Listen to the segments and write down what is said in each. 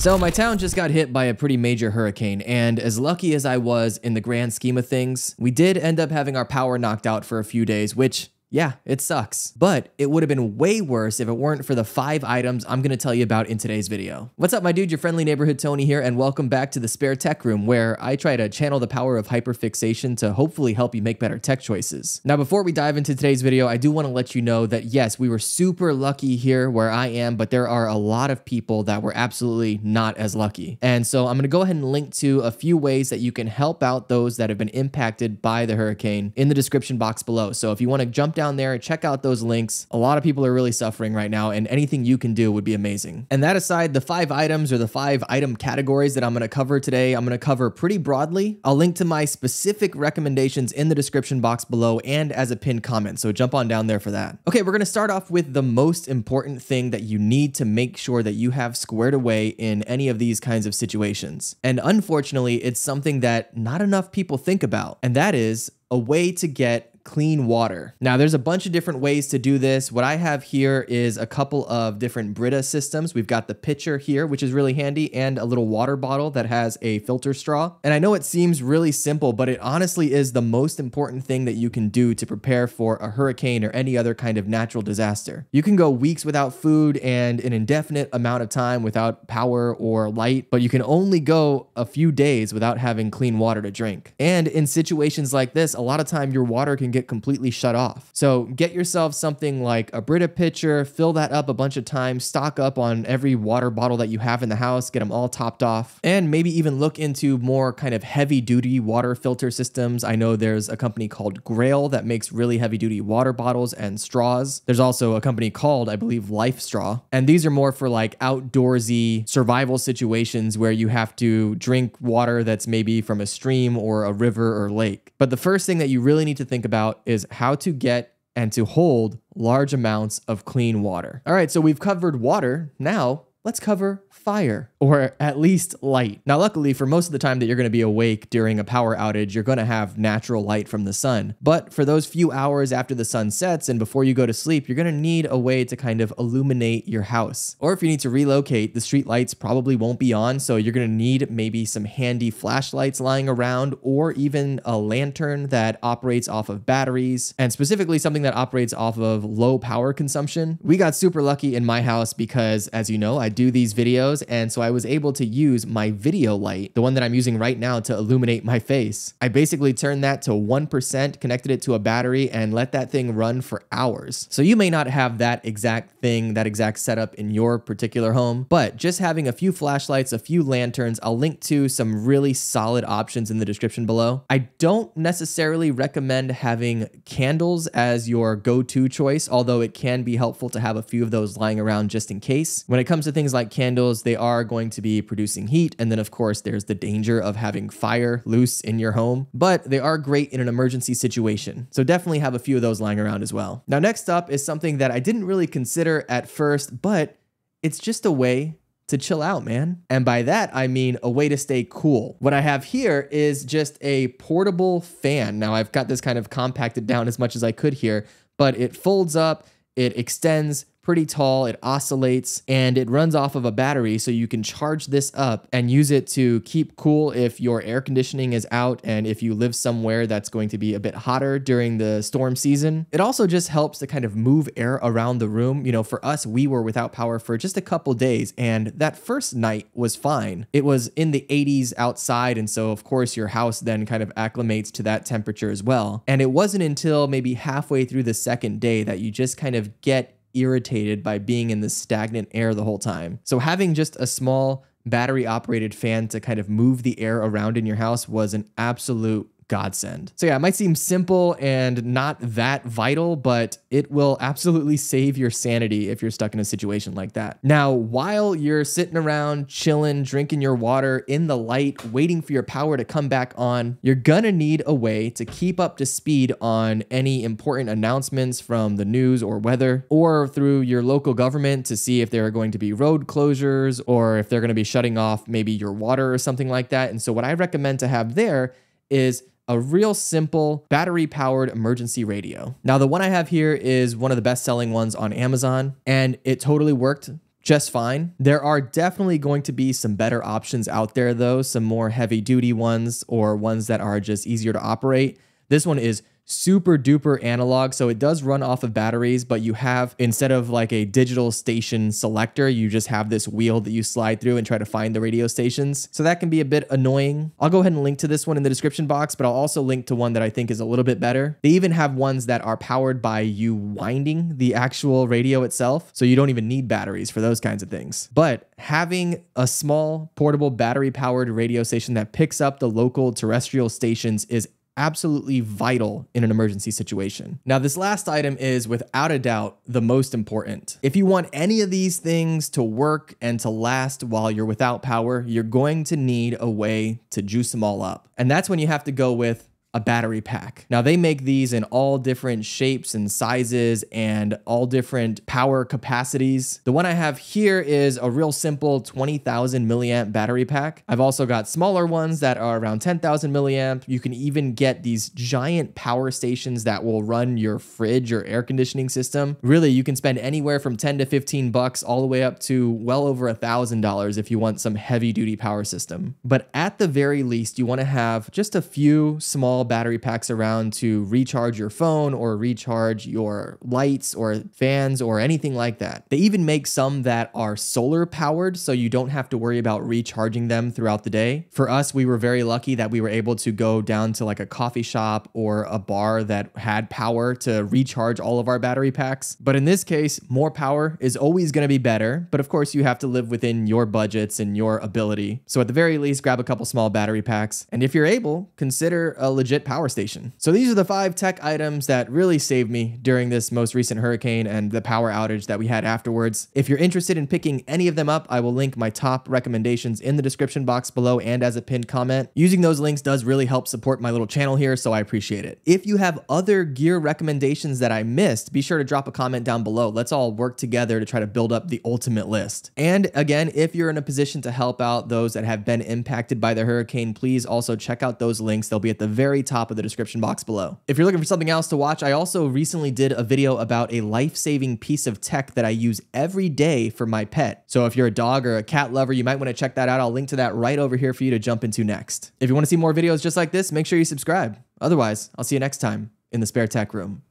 So my town just got hit by a pretty major hurricane, and as lucky as I was in the grand scheme of things, we did end up having our power knocked out for a few days, which, yeah, it sucks. But it would have been way worse if it weren't for the 5 items I'm gonna tell you about in today's video. What's up, my dude? Your friendly neighborhood Tony here, and welcome back to the Spare Tech Room, where I try to channel the power of hyperfixation to hopefully help you make better tech choices. Now, before we dive into today's video, I do want to let you know that yes, we were super lucky here where I am, but there are a lot of people that were absolutely not as lucky. And so I'm gonna go ahead and link to a few ways that you can help out those that have been impacted by the hurricane in the description box below. So if you want to jump down there and check out those links. A lot of people are really suffering right now, and anything you can do would be amazing. And that aside, the 5 items or the 5 item categories that I'm going to cover today, I'm going to cover pretty broadly. I'll link to my specific recommendations in the description box below and as a pinned comment, so jump on down there for that. Okay, we're going to start off with the most important thing that you need to make sure that you have squared away in any of these kinds of situations. And unfortunately, it's something that not enough people think about, and that is a way to get clean water. Now, there's a bunch of different ways to do this. What I have here is a couple of different Brita systems. We've got the pitcher here, which is really handy, and a little water bottle that has a filter straw. And I know it seems really simple, but it honestly is the most important thing that you can do to prepare for a hurricane or any other kind of natural disaster. You can go weeks without food and an indefinite amount of time without power or light, but you can only go a few days without having clean water to drink. And in situations like this, a lot of time your water can get completely shut off. So get yourself something like a Brita pitcher, fill that up a bunch of times, stock up on every water bottle that you have in the house, get them all topped off, and maybe even look into more kind of heavy duty water filter systems. I know there's a company called Grail that makes really heavy duty water bottles and straws. There's also a company called, I believe, Life Straw. And these are more for like outdoorsy survival situations where you have to drink water that's maybe from a stream or a river or lake. But the first thing that you really need to think about is how to get and to hold large amounts of clean water. All right, so we've covered water. Now let's cover fire, or at least light. Now, luckily, for most of the time that you're going to be awake during a power outage, you're going to have natural light from the sun. But for those few hours after the sun sets and before you go to sleep, you're going to need a way to kind of illuminate your house. Or if you need to relocate, the street lights probably won't be on, so you're going to need maybe some handy flashlights lying around, or even a lantern that operates off of batteries, and specifically something that operates off of low power consumption. We got super lucky in my house because, as you know, I do these videos, and so I was able to use my video light, the one that I'm using right now, to illuminate my face. I basically turned that to 1%, connected it to a battery, and let that thing run for hours. So you may not have that exact thing, that exact setup in your particular home, but just having a few flashlights, a few lanterns, I'll link to some really solid options in the description below. I don't necessarily recommend having candles as your go-to choice, although it can be helpful to have a few of those lying around just in case. When it comes to things like candles, they are going to be producing heat, and then of course there's the danger of having fire loose in your home, but they are great in an emergency situation. So definitely have a few of those lying around as well. Now, next up is something that I didn't really consider at first, but it's just a way to chill out, man. And by that, I mean a way to stay cool. What I have here is just a portable fan. Now, I've got this kind of compacted down as much as I could here, but it folds up, it extends pretty tall, it oscillates, and it runs off of a battery, so you can charge this up and use it to keep cool if your air conditioning is out and if you live somewhere that's going to be a bit hotter during the storm season. It also just helps to kind of move air around the room. You know, for us, we were without power for just a couple days, and that first night was fine. It was in the 80s outside, and so of course your house then kind of acclimates to that temperature as well. And it wasn't until maybe halfway through the second day that you just kind of get irritated by being in this stagnant air the whole time. So having just a small battery operated fan to kind of move the air around in your house was an absolute godsend. So yeah, it might seem simple and not that vital, but it will absolutely save your sanity if you're stuck in a situation like that. Now, while you're sitting around chilling, drinking your water in the light, waiting for your power to come back on, you're gonna need a way to keep up to speed on any important announcements from the news or weather, or through your local government to see if there are going to be road closures or if they're gonna be shutting off maybe your water or something like that. And so what I recommend to have there is a real simple battery-powered emergency radio. Now, the one I have here is one of the best-selling ones on Amazon, and it totally worked just fine. There are definitely going to be some better options out there though, some more heavy duty ones or ones that are just easier to operate. This one is super duper analog, so it does run off of batteries, but you have, instead of like a digital station selector, you just have this wheel that you slide through and try to find the radio stations. So that can be a bit annoying. I'll go ahead and link to this one in the description box, but I'll also link to one that I think is a little bit better. They even have ones that are powered by you winding the actual radio itself, so you don't even need batteries for those kinds of things. But having a small portable battery powered radio station that picks up the local terrestrial stations is absolutely vital in an emergency situation. Now, this last item is without a doubt the most important. If you want any of these things to work and to last while you're without power, you're going to need a way to juice them all up. And that's when you have to go with a battery pack. Now they make these in all different shapes and sizes and all different power capacities. The one I have here is a real simple 20,000 milliamp battery pack. I've also got smaller ones that are around 10,000 milliamp. You can even get these giant power stations that will run your fridge or air conditioning system. Really, you can spend anywhere from 10 to 15 bucks all the way up to well over $1,000 if you want some heavy duty power system. But at the very least, you want to have just a few small battery packs around to recharge your phone or recharge your lights or fans or anything like that. They even make some that are solar powered, so you don't have to worry about recharging them throughout the day. For us, we were very lucky that we were able to go down to like a coffee shop or a bar that had power to recharge all of our battery packs. But in this case, more power is always going to be better. But of course, you have to live within your budgets and your ability. So at the very least, grab a couple small battery packs. And if you're able, consider a legit power station. So these are the 5 tech items that really saved me during this most recent hurricane and the power outage that we had afterwards. If you're interested in picking any of them up, I will link my top recommendations in the description box below and as a pinned comment. Using those links does really help support my little channel here, so I appreciate it. If you have other gear recommendations that I missed, be sure to drop a comment down below. Let's all work together to try to build up the ultimate list. And again, if you're in a position to help out those that have been impacted by the hurricane, please also check out those links. They'll be at the very top of the description box below. If you're looking for something else to watch, I also recently did a video about a life-saving piece of tech that I use every day for my pet. So if you're a dog or a cat lover, you might want to check that out. I'll link to that right over here for you to jump into next. If you want to see more videos just like this, make sure you subscribe. Otherwise, I'll see you next time in the spare tech room.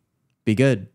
Be good.